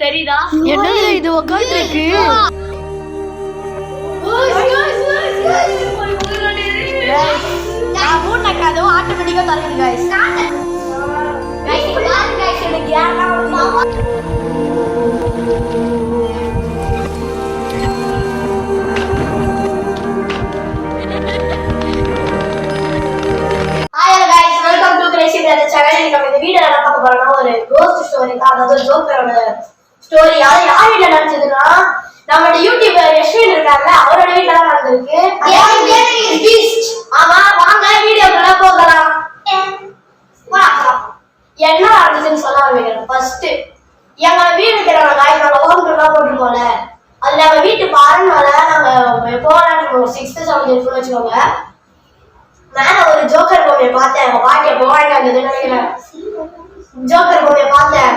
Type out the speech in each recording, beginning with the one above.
தெரியுதா? என்னது இது உட்காந்துருக்கு? அதுவும் ஆட்டோமேட்டிக்கா தருது guys. ஒரு கோஸ்ட் ஸ்டோரி தான், அதாவது ஜோக்கரோட ஸ்டோரி. அது யார் வீட்டுல நடந்ததுன்னா நம்மளோட யூடியூபர் யஷ்வின் இருக்காங்க, அவரோட வீட்டுல தான் நடந்திருக்கு. ஆமா, வாங்க வீடியோக்குள்ள போகலாம். என்ன நடந்துச்சுன்னு சொல்ல ஆரம்பிக்கிறேன். ஃபர்ஸ்ட் எங்க வீடு இருக்கிறவங்க நாங்க ஹோம்லாம் போட்டுருக்கோம்ல, அதுல எங்க வீட்டு பாருனால நாங்க போகலான்னு ஒரு 6th 7th இருக்குன்னு வச்சுக்கோங்க. மேல ஒரு ஜோக்கர் பொம்மையை பார்த்தேன். எங்க பாட்டியை போவாங்க நினைக்கிறேன். ஜோக்கர் பொம்மையை பார்த்தேன்.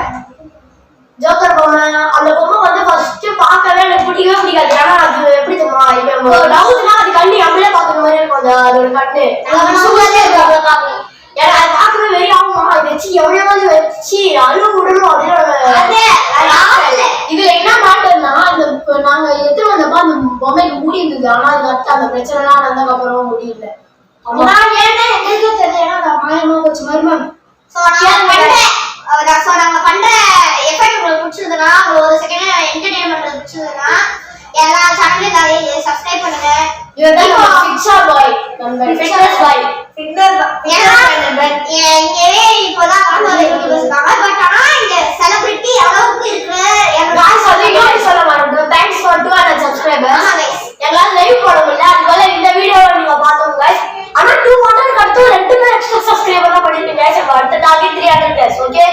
ஜோக்கர் பொம்மை, அந்த பொம்மை வந்து ஃபர்ஸ்ட் பார்க்கவே எனக்கு பிடிக்கவே பிடிக்காது. ஏன்னா அது எப்படி தெரியுமா, இப்போ டவுட்னா அது கண்ணு நம்மளே பார்க்குற மாதிரி இருக்கும். அந்த அதோட கண்ணு ஏன்னா அது பார்க்கவே வெறி ஆகுமா, அது வச்சு எவ்வளவு வச்சு அழு விடணும் அப்படின்னு. இதுல என்ன மாட்டேன்னா, அந்த நாங்க எத்தனை வந்தப்போ அந்த பொம்மைக்கு முடி இருந்தது. ஆனா அது அந்த பிரச்சனை எல்லாம் நடந்ததுக்கு அப்புறம் முடியல. நான் ஏன்னா எங்களுக்கு தெரியல, ஏன்னா நான் மாயமா வச்சு மருமம். நாங்க பண்ற எஃபெக்ட் உங்களுக்கு பிடிச்சிருந்ததுன்னா, ஒரு செகண்ட் என்டர்டெயின்மெண்ட் பிடிச்சிருந்ததுன்னா எல்லா சேனலையும் சப்ஸ்கிரைப் பண்ணுங்க. இதுதான் ஃபிட்ஷர் பாய், நம்ம ஃபிட்னஸ் பாய், ஃபிட்னஸ் இங்கவே இப்போதான் யூடியூபர்ஸ் இருக்காங்க. பட் ஆனா இங்க செலிபிரிட்டி அளவுக்கு இருக்கு. गाइस அதுக்கு சொல்ல மாட்டோம். Thanks for 200 subscribers. எல்லாம் லைவ் போட முடியல, அதுனால இந்த வீடியோவை நீங்க பாத்துங்க गाइस. ஆனா 200 அடுத்து 2 எக்ஸ்ட்ரா சப்ஸ்கிரைபர் தான் பண்ணிருக்கீங்க गाइस. அடுத்த டார்கெட் 300+. ஓகே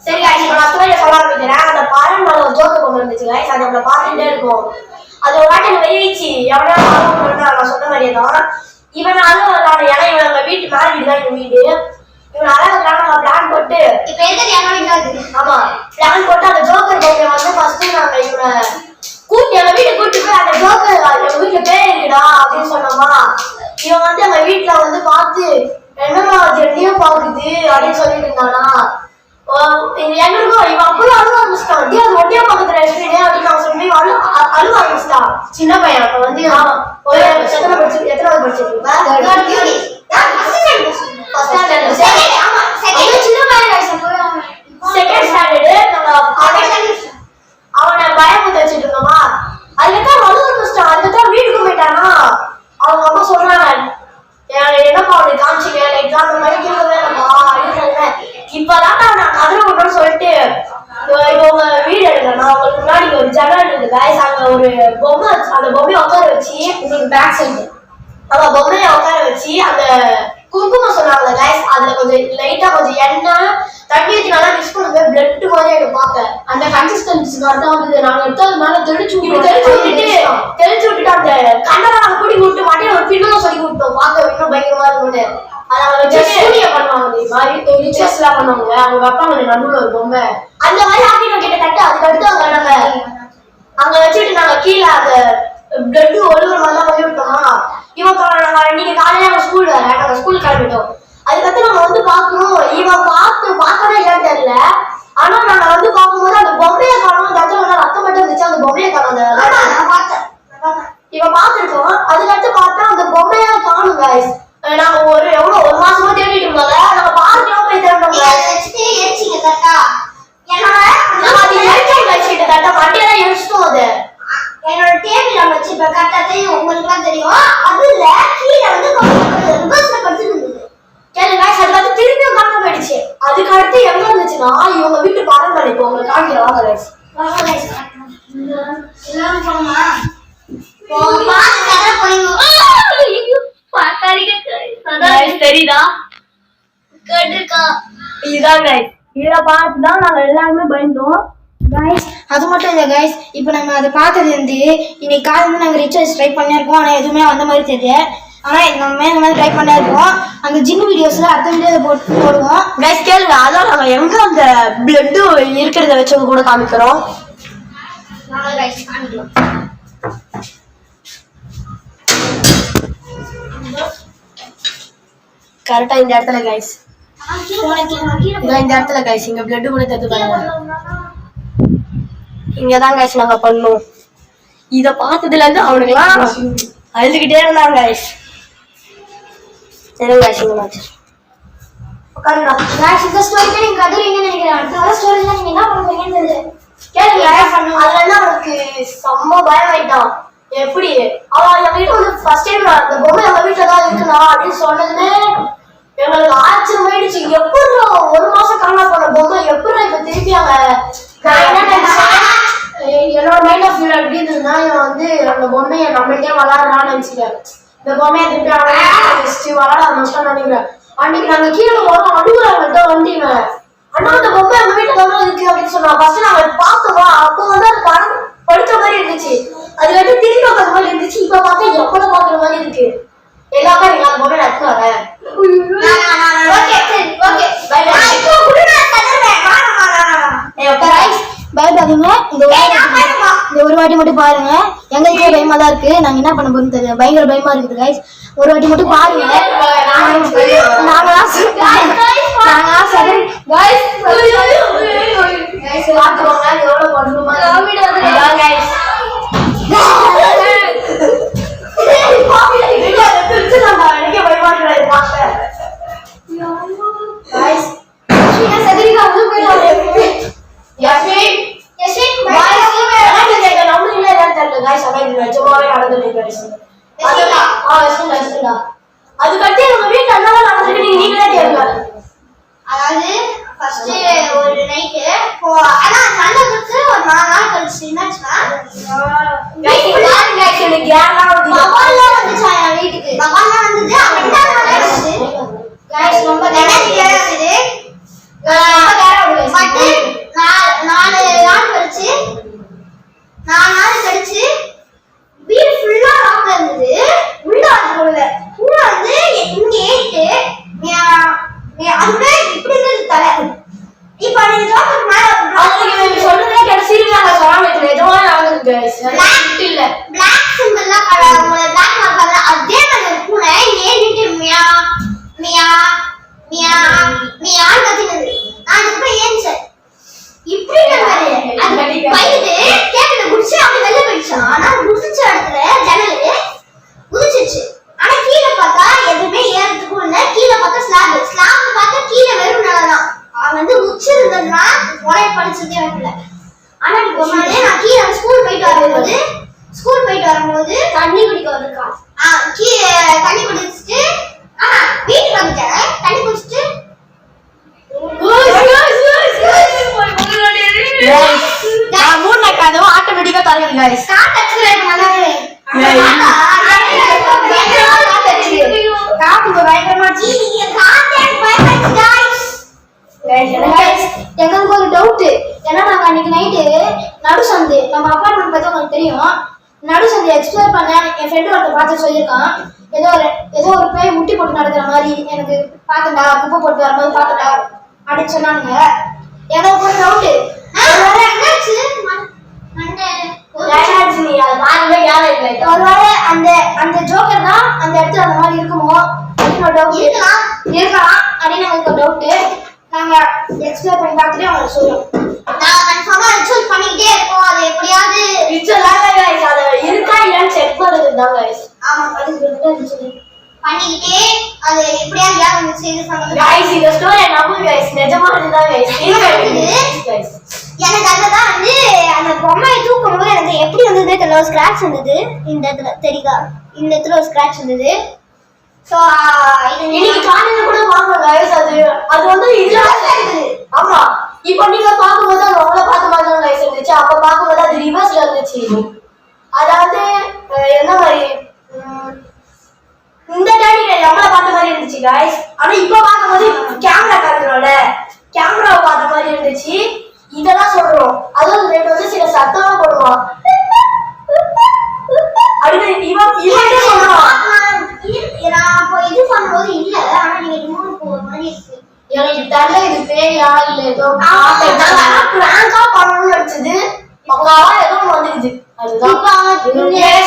சரி गाइस, இப்போ நான் ஸ்டோரி சொல்ல ஆரம்பிக்கிறேன். அந்த பாரன் மேல ஒரு ஜோக்கர் கொண்டு வந்துச்சு गाइस. அது நம்மள பாத்துட்டே இருக்கும். அது ஒரு வாட்டி வெளியிச்சு எவனா ஆகும் நான் சொன்ன மாதிரியே தான். இவன் அழுவறான, ஏன்னா இவன் நம்ம வீட்டு மேல வீடு தான், எங்க வீடு. இவன் அழகான பிளான் போட்டு இப்ப எதுக்கு எங்க வீட்டுல இருக்கு. ஆமா, பிளான் போட்டு அந்த ஜோக்கர் பொம்மையை வந்து ஃபர்ஸ்ட் நாங்க இவனை எங்க வீட்டுக்கு கூட்டி போய் அந்த ஜோக்கர் எங்க வீட்டுல பேர் இருக்குடா அப்படின்னு சொன்னோமா. இவன் வந்து எங்க வீட்டுல வந்து பார்த்து என்னமா ஜெட்டியா பாக்குது அப்படின்னு சொல்லிட்டு இருந்தானா. எங்களுக்கும் இவன் அப்பவே அழுவ ஆரம்பிச்சிட்டான். அது ஒட்டியா பக்கத்துல அப்படின்னு நான் சொல்லி அழுவ ஆரம்பிச்சிட்டான். சின்ன பையன் அப்ப வந்து எத்தனை படிச்சிருக்கீங்க? அவனை பயமுத்த வச்சுட்டு இருந்தோமா. அதுக்கப்புறம் அழுவ ஆரம்பிச்சிட்டான். அதுக்கப்புறம் வீட்டுக்கு போயிட்டானா. அவங்க அம்மா சொல்றாங்க, என்னப்பா அவனுக்கு காமிச்சிங்க எக்ஸாம் மாதிரி கேட்கவேப்பா அப்படின்னு சொல்றேன். இப்பதான் நான் கதவை விட்டோம்னு சொல்லிட்டு இவங்க வீடு எடுக்கிறேன். நான் உங்களுக்கு முன்னாடி ஒரு ஜன்னல் இருக்கு गाइस. அங்க ஒரு பொம்மை, அந்த பொம்மையை உட்கார வச்சு உங்களுக்கு பேக் சைடு அந்த பொம்மையை உட்கார வச்சு அந்த குங்குமம் சொன்னாங்க गाइस. அதுல கொஞ்சம் லைட்டா கொஞ்சம் எண்ணெய் தண்ணி ஊற்றி நல்லா மிக்ஸ் பண்ணும்போது பிளட் மாதிரி எனக்கு பார்க்க அந்த கன்சிஸ்டன்சி மாதிரி தான் வந்து நாங்க எடுத்தது மேல தெளிச்சு விட்டுட்டு அந்த கண்ணெல்லாம் நாங்க கூட்டி விட்டு மாட்டேன் ஒரு பின்னும் சொல்லி விட்டோம். பார்க்க இன்னும் பயங்கரமா இருக்கும்னு. அதை அவங்க சூனிய பண்ணுவாங்க மாதிரி ரிச்சர்ஸ் எல்லாம் பண்ணுவாங்க. அவங்க வைப்பாங்க நடுவுல ஒரு பொம்மை அந்த மாதிரி ஆக்கிட்டு கிட்டத்தட்ட. அதுக்கடுத்து அவங்க நாங்க அங்க வச்சுட்டு நாங்க கீழே அந்த பிளட் ஒழுகுற மாதிரிலாம் பண்ணி விட்டோமா. இவன் நீங்க காலையில நம்ம ஸ்கூல் வேற, நாங்க ஸ்கூல் கிளம்பிட்டோம். அதுக்கடுத்து நம்ம வந்து பாக்குறோம், இவன் பார்த்ததே இல்லைன்னு தெரியல. ஆனா நாங்க வந்து பார்க்கும்போது அந்த பொம்மையை காணும், ரத்தம் மட்டும் இருந்துச்சு. அந்த பொம்மையை காணும். இவன் பார்த்துருக்கோம். அதுக்கடுத்து பார்த்தா அந்த பொம்மையா காணும் गाइस. நாங்க ஒரு மாசமா தேடிட்டு இருந்தாங்க. நாங்க பார்க்கலாம் போய் தேடினோம். மண்டியெல்லாம் எரிச்சிட்டோம். அது என்னோட டேபிள் வச்சிருப்பேன் கரெக்டாக, உங்களுக்கு தெரியும். அதுல கீழே வந்து ரிவர்ஸ்ல படிச்சிருந்தது. அது திரும்பியும் காணாம போயிடுச்சு. அதுக்கு அடுத்து எங்க இருந்துச்சுன்னா இவங்க வீட்டு பாரம்பரியம். இப்போ உங்களுக்கு காமிக்கிற வாங்க गाइस. எல்லாரும் போமா தெரியுதா? இதுதான் गाइस. இத பார்த்து தான் நாங்க எல்லாருமே பயந்தோம் गाइस. அது மட்டும் இல்ல गाइस, இப்போ நம்ம அதை பார்த்தது வந்து இன்னைக்கு காலையில நாங்க ரிச்சர்ஸ் ட்ரை பண்ணிருக்கோம். ஆனா எதுவுமே அந்த மாதிரி தெரியல. ஆனா நம்ம இந்த மாதிரி ட்ரை பண்ணிருக்கோம். அந்த ஜிம் வீடியோஸ்ல அடுத்த வீடியோல போடுவோம் गाइस. கேளுங்க, அதான் நாங்க எங்க அந்த பிளட் இருக்கிறத வச்சு கூட காமிக்கிறோம். நாங்க गाइस காமிக்கிறோம். கரெக்டா இந்த இடத்துல गाइस. இந்த இடத்துல गाइस இங்க பிளட் கூட தத்து பாருங்க. இங்கதான் guys நாங்க பண்ணோம். இத பார்த்ததுல இருந்து அவனுங்களாம் அழுதுகிட்டே இருந்தாங்க guys. சரி guys இங்க வாங்க. உட்காருடா. guys இந்த ஸ்டோரிக்கு நீங்க கதறீங்கன்னு நினைக்கிறேன். அடுத்த ஸ்டோரில நீங்க என்ன பண்ணுவீங்கன்னு தெரியல. கேளுங்க அதுல என்ன அவனுக்கு செம்ம பயம் ஆயிட்டான். எப்படி அவன் எங்க வீட்டுல வந்து ஃபர்ஸ்ட் டைம் அந்த பொம்மை எங்க வீட்டுல தான் இருக்குண்ணா அப்படின்னு சொன்னதுமே எங்களுக்கு ஆச்சரியமாயிடுச்சு. எப்படி 1 மாசம் காணா போன பொம்மை எப்படி இப்ப திருப்பி அங்க என்னோட மைண்ட் ஆஃப் வியூ எப்படி இருந்ததுன்னா இவன் வந்து அந்த பொம்மையை நம்மள்கிட்டே விளாடுறான்னு நினைச்சுக்கிறேன். இந்த பொம்மையை திருப்பி அவன் விளாட ஆரம்பிச்சிட்டான்னு நினைக்கிறேன். அன்னைக்கு நாங்க கீழே போறோம் அழுகுறாங்கள்ட்ட வந்து இவன் அண்ணா அந்த பொம்மை எங்க வீட்டுல தான் இருக்கு அப்படின்னு சொன்னா. ஃபர்ஸ்ட் நாங்க பார்த்தோமா அப்போ வந்து அது படம் படிச்ச மாதிரி இருந்துச்சு. அது வந்து திரும்பி பார்க்குற மாதிரி இருந்துச்சு. இப்ப பார்த்தா எப்பட பாக்குற மாதிரி இருக்கு. எல்லாமே நீங்க அந்த பொம்மை நடத்து வரேன். பயப்படாதீங்க. இந்த ஒரு வாட்டி மட்டும் பாருங்க. எங்களுக்கே பயமா தான் இருக்கு. நாங்க என்ன பண்ண போறோம்னு தெரியல. பயங்கர பயமா இருக்குது guys. ஒரு வாட்டி மட்டும் பாருங்க. அதுக்கடுத்து நம்ம வீட்டுல என்னதான் நடந்துட்டு நீங்களே கேளுங்க. அதாவது ஃபர்ஸ்ட் ஒரு நைட்டு ஆனா நடந்துச்சு ஒரு 4 நாள் கழிச்சு என்னாச்சுன்னா பகவான்லாம் வந்துச்சா என் வீட்டுக்கு. பகவான்லாம் வந்தது ரெண்டாவது நாள் ஆயிடுச்சு கைஸ். ரொம்ப நேரம் இருந்தது. பட்டு 4 நாள் கழிச்சு 4 நாள் கழிச்சு வீடு ஃபுல்லா லாக்ல இருந்தது. உள்ள வந்து உள்ள வந்து இங்க ஏட்டு அதுவே இப்படி இருந்தது தலை. இப்ப நீங்க ஜோக்கர் மேல சொல்றதே கடைசியில நாங்க சொல்லாம எதுவா நடந்தது இல்ல பிளாக் சிம்பிள்லாம் உங்களை பிளாக் மார்க் அதே மாதிரி ஒரு பூனை ஏறிட்டு மியா மியா மியா மியான்னு கத்தினது. நான் அதுக்கப்புறம் ஏன்ச்சேன் இப்படி அது வயது கேட்கல குடிச்சு அப்படி வெளில போயிடுச்சு. ஆனா குடிச்ச இடத்துல ஜன்னல் குதிச்சிச்சு. ஆனா கீழே பார்த்தா எதுவுமே ஏறதுக்கும் இல்ல. கீழே பார்த்தா ஸ்லாப் பார்த்தா கீழே வெறும் நிலதான். அவன் வந்து உச்சி இருந்ததுன்னா உடைய படிச்சதே வரல. ஆனா இப்போ நான் கீழே ஸ்கூல் போயிட்டு வரும்போது தண்ணி குடிக்க வந்திருக்கான். கீழே தண்ணி குடிச்சிட்டு வீட்டுக்கு வந்துட்டேன். தண்ணி குடிச்சிட்டு ஆட்டோமேட்டிக்கா தரங்க guys. எங்களுக்கு ஒரு டவுட். ஏன்னா நாங்க அன்னைக்கு நைட்டு நடுசந்து நம்ம அப்பார்ட்மெண்ட் பத்தி உங்களுக்கு தெரியும். நடுசந்தை எக்ஸ்ப்ளோர் பண்ண என் ஃப்ரெண்டு ஒருத்தர் பார்த்து சொல்லியிருக்கான். ஏதோ ஒரு பேய் முட்டி போட்டு நடக்கிற மாதிரி எனக்கு பார்த்துட்டா குப்பை போட்டு வரும்போது பார்த்துட்டா அப்படின்னு சொன்னானுங்க. எங்களுக்கு ஒரு டவுட். ஒருவேளை அந்த ஜோக்கர் தான் அந்த இடத்துல அந்த மாதிரி இருக்குமோ அப்படின்னு டவுட் இருக்கலாம் அப்படின்னு எனக்கு ஒரு டவுட். நாங்க எக்ஸ்ப்ளோர் பண்ணி பார்த்துட்டு அவங்க சொல்லுவோம். நான் கன்ஃபார்மா ரிச்சுவல் பண்ணிட்டே இருக்கோம். அது எப்படியாவது இருக்கா இல்லைன்னு செக் பண்ணுறதுதான் guys. ஆமா பண்ணிக்கிட்டே அது எப்படியாவது யாரும் செய்து சொன்னது guys. இந்த ஸ்டோரி நம்புங்க guys. நிஜமா இதுதான் guys. எனக்கு அதுதான் வந்து அந்த பொம்மையை தூக்கும்போது எனக்கு எப்படி வந்தது தெரியல. ஸ்கிராட்ச் இருந்தது இந்த இடத்துல தெரியுதா. இந்த இடத்துல ஒரு ஸ்கிராட்ச் இருந்தது. ஸோ இன்னைக்கு காலையில கூட வாங்க guys. அது வந்து இதுல இருக்குது. ஆமா இப்போ நீங்க பார்க்கும்போது அது உங்களை பார்த்த மாதிரி தான் guys இருந்துச்சு. அப்ப பார்க்கும்போது அது ரிவர்ஸ்ல இருந்துச்சு. அதாவது என்ன மாதிரி இந்த டைம் நம்மள பார்த்த மாதிரி இருந்துச்சு guys. ஆனா இப்ப பார்க்கும்போது கேமரா காட்டுறோம்ல கேமராவை பார்த்த மாதிரி இருந்துச்சு. இதெல்லாம் சொல்றோம். அதுவும் ரெண்டு வந்து சில சத்தமா போடுவான். அடுத்து இவன் சொல்றான். நான் அப்போ இது பண்ணும்போது இல்ல. ஆனா நீங்க ரிமூவ் போற மாதிரி இருக்கு. எனக்கு தெரியல இது பேயா இல்ல ஏதோ பிராங்கா பண்ணணும்னு நினைச்சது. பக்காவா ஏதோ வந்துருச்சு. அதுதான்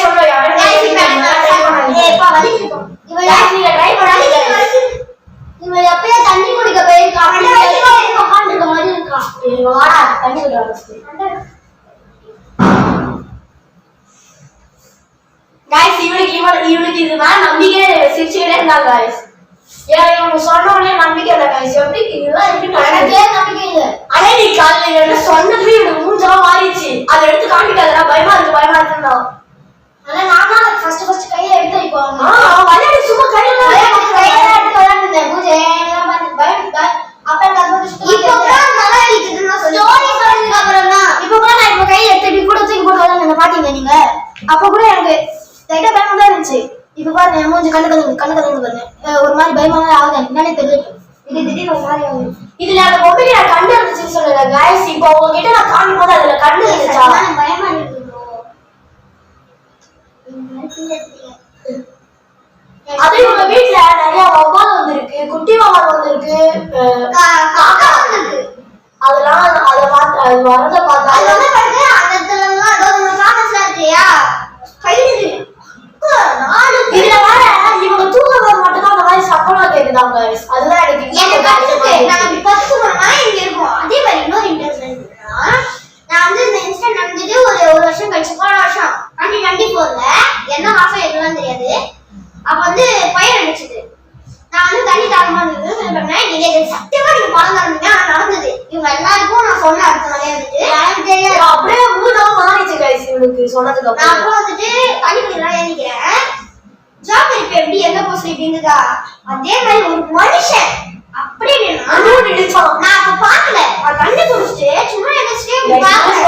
சொல்றேன். இவன் எப்பயா தண்ணி குடிக்க போயிருக்கான். உட்காந்துருக்க மாதிரி இருக்கான். இவனுக்கு இது மேல நம்பிக்கை சிரிச்சுக்கிட்டே இருந்தாங்க guys. ஏன் இவங்க சொன்ன உடனே நம்பிக்கை இல்லை guys. எப்படி இதெல்லாம் எப்படி எனக்கே நம்பிக்கை இல்லை. ஆனா நீ காலையில என்ன சொன்னதுமே இவனுக்கு மூஞ்செல்லாம் மாறிடுச்சு. அதை எடுத்து காமிக்காதடா, பயமா இருக்குன்னா. ஆனா நானா ஃபர்ஸ்ட் கையில எடுத்து இப்போ விளையாடி சும்மா கையில எடுத்து விளையாடுறேன். பூஜை எல்லாம் பார்த்து பயந்து அப்ப இப்போ நல்லா இருக்குது. நான் ஸ்டோரி சொல்றதுக்கு அப்புறம் தான் இப்போ கூட நான் இப்போ கையில எடுத்து இப்படி கூட தூக்கி போட்டு விளையாடுங்க பாத்தீங்க நீங்க. அப்ப கூட எனக்கு லைட்டா பயமா தான் இருந்துச்சு. இப்ப பாருங்க என் மூஞ்சி கண்ணு கலந்து பாருங்க. ஒரு மாதிரி பயமா தான் ஆகுது. எனக்கு என்னன்னே தெரியல. திடீர்னு ஒரு மாதிரி ஆகுது. இதுல அந்த மொபைல் நான் கண்டு இருந்துச்சுன்னு சொல்லல guys. இப்போ உங்ககிட்ட நான் காமிக்கும் போது அதுல கண்டு இருந்துச்சா? பயமா இருக்கு. அது உங்க வீட்ல நிறைய வவ்வால் வந்திருக்கு, குட்டி வவ்வால் வந்திருக்கு, காக்கா வந்திருக்கு. அதெல்லாம் அதை பார்த்து அது வரத பார்த்தா அது வந்து பாருங்க அந்த இடத்துலலாம் ஏதோ ஒரு காமெண்ட்ஸ்லாம் இருக்குயா கைது இதுல வேற இவங்க தூக்கம் வர மட்டும் தான் அந்த மாதிரி சத்தமா கேக்குதாங்க guys. அதுதான் எனக்கு நாங்க பத்து மணி இங்க இருக்கோம். அதே மாதிரி இன்னொரு இன்ட்ரெஸ்ட் இருக்குன்னா நான் வந்து இந்த இன்சிடென்ட் நடந்தது ஒரு வருஷம் கழிச்சு, போன வருஷம் 2024ல என்ன மாசம் எதுவும் தெரியாது. அப்ப வந்து பயிர் அடிச்சது. நான் வந்து தண்ணி தாக்கமா இருந்தேன். நீங்க சத்தியமா நீங்க பழம் தரீங்க. ஆனா நடந்தது. இவங்க எல்லாருக்கும் நான் சொன்ன அடுத்த நாளே வந்துட்டு எனக்கு தெரியாது. அப்படியே மூணாவும் மாறிச்சு guys. இவனுக்கு சொன்னதுக்கு நான் அப்புறம் அப்புறம் வந்துட்டு தண்ணி குடிக்கலாம் ஏறிக்கிறேன். ஜாப் இருப்ப எப்படி எங்க போச்சு இப்படிங்குதா அதே மாதிரி ஒரு மனுஷன் அப்படியே நான் அப்ப பாக்கல. நான் தண்ணி குடிச்சிட்டு சும்மா என்ன ஸ்டேப் பாக்குறேன்.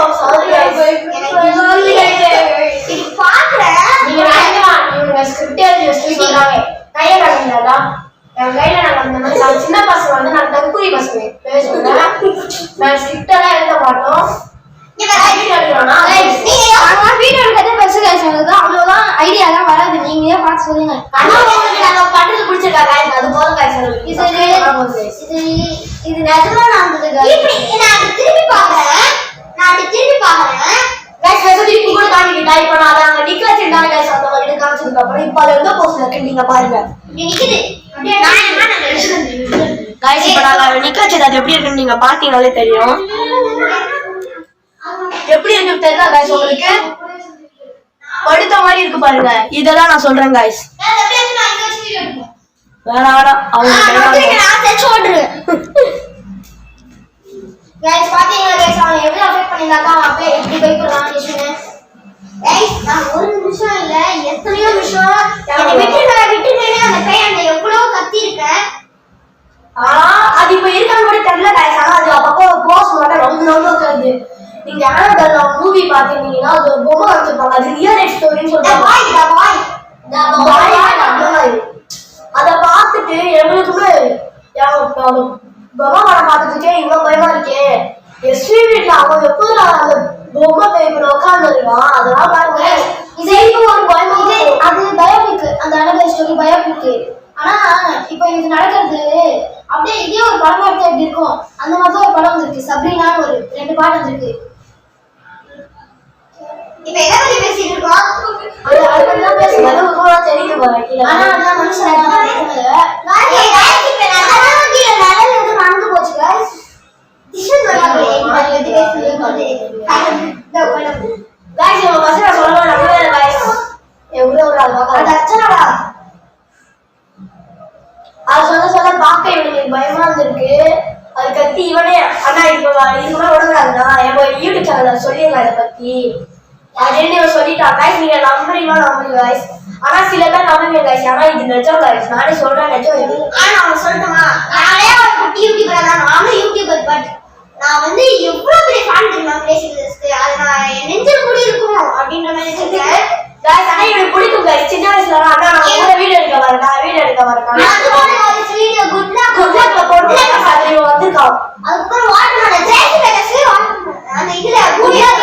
இது பாக்குறேன். இவங்க ஸ்கிரிப்டே ஜஸ்ட் சொல்றாங்க கையில நடந்ததா என் கையில நடந்த நான் சின்ன பசங்க வந்து நான் தற்கூரி பசங்க பேசுவேன். நான் ஸ்கிரிப்டெல்லாம் எழுத மாட்டோம். அவ்வளவுதான் ஐடியா எல்லாம் வராது. நீங்களே பார்த்து சொல்லுங்க. பண்றது பிடிச்சிருக்கா guys. அது போதும் guys. இது நிஜமா நடந்தது. நான் திரும்பி பாக்குறேன். guys மெசேஜ் கூட காமிக்க டைப் பண்ணா அத நிக்க வச்சிட்டாங்க guys. அந்த மாதிரி காமிச்சதுக்கு அப்புறம் இப்ப அது எந்த போஸ்ட்ல இருக்கு நீங்க பாருங்க. நிக்குது. அப்படியே நான் என்ன நினைச்சேன் guys இப்ப நான் நிக்க வச்சது அது எப்படி இருக்குன்னு நீங்க பாத்தீங்கனாலே தெரியும். எப்படி இருக்கு தெரியல guys உங்களுக்கு? படுத்த மாதிரி இருக்கு பாருங்க. இதெல்லாம் நான் சொல்றேன் guys. வேணாம் அவங்க गाइस பாத்தீங்களா गाइस அவன் எவ்வளவு அஃபெக்ட் பண்ணிருக்காங்க. அப்படியே எப்படி பயப்படுறான் நிஷுனே. गाइस நான் ஒரு நிமிஷம் இல்ல எத்தனையோ நிமிஷம் என்னை விட்டுட்டேனே அந்த பையன் எவ்வளவு கத்தி இருக்கேன். அது இப்ப இருக்கான்னு கூட தெரியல guys. ஆனா அது அப்பப்போ போஸ்ட் மட்டும் ரொம்ப உட்காருது. நீங்க ஆனதல்ல மூவி பாத்தீங்கன்னா அது ஒரு பொம்மை வச்சிருப்பாங்க. அது ரியல் லைஃப் ஸ்டோரின்னு சொல்றாங்க. அத பார்த்துட்டு எங்களுக்குமே பொம்மை படம் பார்த்துட்டுக்கே இவ்வளவு பயமா இருக்கே. எஸ்வி வீட்டுல அவன் எப்போது அந்த பொம்மை பேப்பர் உட்காந்துருக்கான். அதெல்லாம் பாருங்க இது ஒரு பயமா. அது பயோபிக். அந்த அனதர் ஸ்டோரி பயோபிக். ஆனா இப்போ இது நடக்கிறது அப்படியே இதே ஒரு படம் எடுத்தா எப்படி இருக்கும் அந்த மாதிரி ஒரு படம் வந்திருக்கு. சப்ரீனான்னு ஒரு 2 பாட்டு வந்திருக்கு. இப்ப எதை பத்தி பேசிட்டு இருக்கோம்? அதுதான் பேசுங்க. அதுக்கு தெரியுது பாருங்க. ஆனா அதான் மனுஷன் நடந்து போச்சு guys. guys இவங்க பசங்க சொல்லணும் நம்பவே இல்லை guys. எவ்வளவு ஒரு ஆள் பார்க்க அது அச்சனடா. அது சொல்ல பார்க்க இவனுக்கு பயமா இருந்திருக்கு. அது கத்தி இவனே அண்ணா இப்போ இது மாதிரி விடக்கூடாதுண்ணா என் யூடியூப் சேனல்ல சொல்லிடலாம் இதை பத்தி அப்படின்னு இவன் சொல்லிட்டான் guys. நீங்க நம்புறீங்க guys. ஆனா சில பேர் நம்புவீங்க guys. ஆனா இது நிஜம் guys. நானே சொல்றேன் நிஜம் இது. ஆனா அவன் சொல்லட்டுமா நானே ஒரு குட்டி யூடியூபர் தான். நானும் யூடியூபர். பட் நான் வந்து எவ்வளவு பெரிய ஃபேன் தெரியுமா கிரேசிக்கு. அது நான் என் நெஞ்சில் கூட இருக்கும் அப்படின்ற மாதிரி சொல்றேன் guys. ஆனா எனக்கு பிடிக்கும் guys. சின்ன வயசுல அண்ணா நான் வீடியோ எடுக்க வரேன். வீடியோ குட் லக் போட்டு வந்திருக்கான். அதுக்கப்புறம் வாட்டனோட ஜெயசி பேசி அந்த இதுல குடியால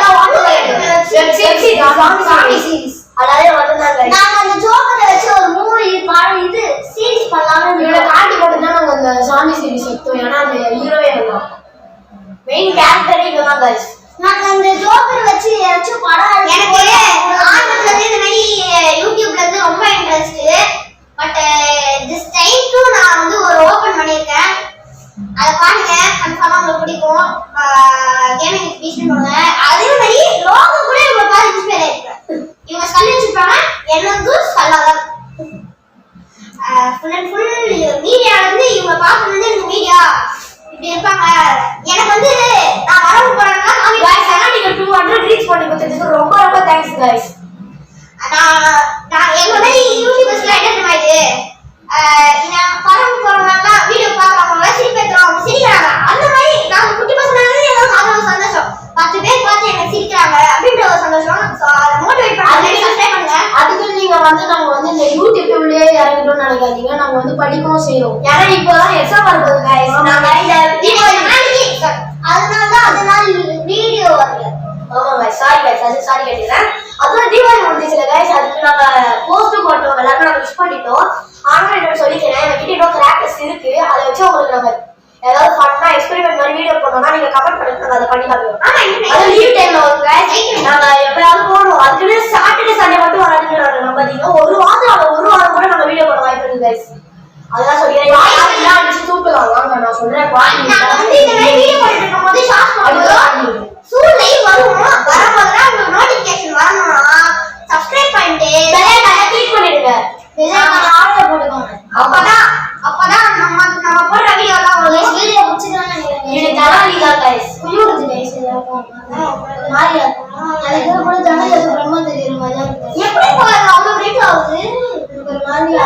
சாமி சீரிஸ் அதாவது வந்தாங்க. நாங்க அந்த ஜோக்கரை வச்சு ஒரு மூவி பாடம் இது சீரிஸ் பண்ணலாம்னு இவனை காட்டி போட்டு தான் நாங்க அந்த சாமி சீரிஸ் எடுத்தோம். ஏன்னா அந்த ஹீரோவே வந்தான். மெயின் கேரக்டரே இவன் guys. நாங்க அந்த ஜோக்கரை வச்சு ஏதாச்சும் படம் எனக்கு ஆரம்பத்துல இருந்து இந்த மாதிரி யூடியூப்ல இருந்து ரொம்ப interest. But this time to நான் வந்து ஒரு ஓபன் பண்ணிருக்கேன். அத பாருங்க கன்ஃபார்மா உங்களுக்கு பிடிக்கும். கேமிங் எக்ஸ்பீரியன்ஸ் பண்ணுங்க. அதே மாதிரி லோகோ கூட இவங்க பாத்து இன்ஸ்பயர் ஆயிருக்கு. இவங்க ஸ்கல் வச்சிருப்பாங்க. என்னது ஸ்கல் guys. நான் எங்க மாதிரி யூடியூபர்ஸ்லாம் என்ன தெரியுமா இது போறவங்க வீடியோ பாக்குறவங்க சிரிப்பேத்துறவங்க சிரிக்கிறாங்க அந்த மாதிரி நாங்க குட்டி பசங்க அது ஒரு சந்தோஷம் 10 பேர் பார்த்து எனக்கு சிரிக்கிறாங்க அப்படின்ற ஒரு சந்தோஷம் மோட்டிவேட் பண்ணி சப்ஸ்கிரைப் பண்ணுங்க. அதுக்கு நீங்க வந்து நாங்க வந்து இந்த யூடியூப் உள்ளே இறங்கிட்டோம்னு நினைக்காதீங்க. நாங்க வந்து படிக்கவும் செய்யறோம். ஏன்னா இப்பதான் எக்ஸாம் வருது guys. நாங்க இந்த வீடியோ அதனால வீடியோ வரல. ஆமா guys, sorry guys, அது சாரி கேட்டேன். அப்புறம் தீபாவளி முடிஞ்சில guys, அதுக்கு நாங்க போஸ்ட் போட்டோம், எல்லாரும் நாங்க விஷ் பண்ணிட்டோம். ஆனா சொல்லிக்கிறேன், எங்ககிட்ட இன்னும் கிராக்கர்ஸ் இருக்கு. அதை வச்சு உங்களுக்கு நாங்க ஏதாவது ஃபன்னா எக்ஸ்பெரிமெண்ட் மாதிரி வீடியோ போடணும்னா நீங்க கமெண்ட் பண்ணுங்க, நாங்க அதை பண்ணி காட்டுவோம். அது லீவ் டைம்ல வரும் guys. நாங்க எப்பயாவது போடுவோம். அதுக்கு சாட்டர்டே சண்டே மட்டும் வராதுன்னு நம்பாதீங்க. ஒரு வாரம் கூட நாங்க வீடியோ போட வாய்ப்பு இருக்கு guys. அதான் சொல்லிக்கிறேன். யாரெல்லாம் அடிச்சு தூக்கலாம் வாங்க, நான் சொல்றேன். நான் வந்து இந்த மாதிரி வீடியோ போட்டுட்டு இருக்கும்போது ஷார்ட்ஸ் போடுவோம். சூன் லைவ் வரும்போது உங்களுக்கு நோட்டிஃபிகேஷன் வரணும்னா சப்ஸ்கிரைப் பண்ணிட்டு பெல் ஐகானை கிளிக் பண்ணிடுங்க. பெல் ஐகானை ஆல்ல போட்டுக்கோங்க. அப்பதான் நம்ம போடுற வீடியோலாம் உங்களுக்கு வீடியோ பிடிச்சிருக்கான்னு நினைக்கிறேன். இது தனாலி தான் guys. குயூடுது guys எல்லாரும். மாரியா அதுக்கு கூட ஜனல் அது பிரம்ம தெரியுற மாதிரி தான் இருக்கு. எப்படி போறது அவ்வளவு ரேட் ஆகுது? ஒரு மாதிரியா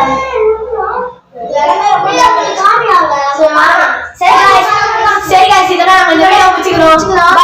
எல்லாமே ரொம்ப காமியாங்க. சரி guys, இதெல்லாம் நம்ம இந்த வீடியோ முடிச்சுக்கிறோம்.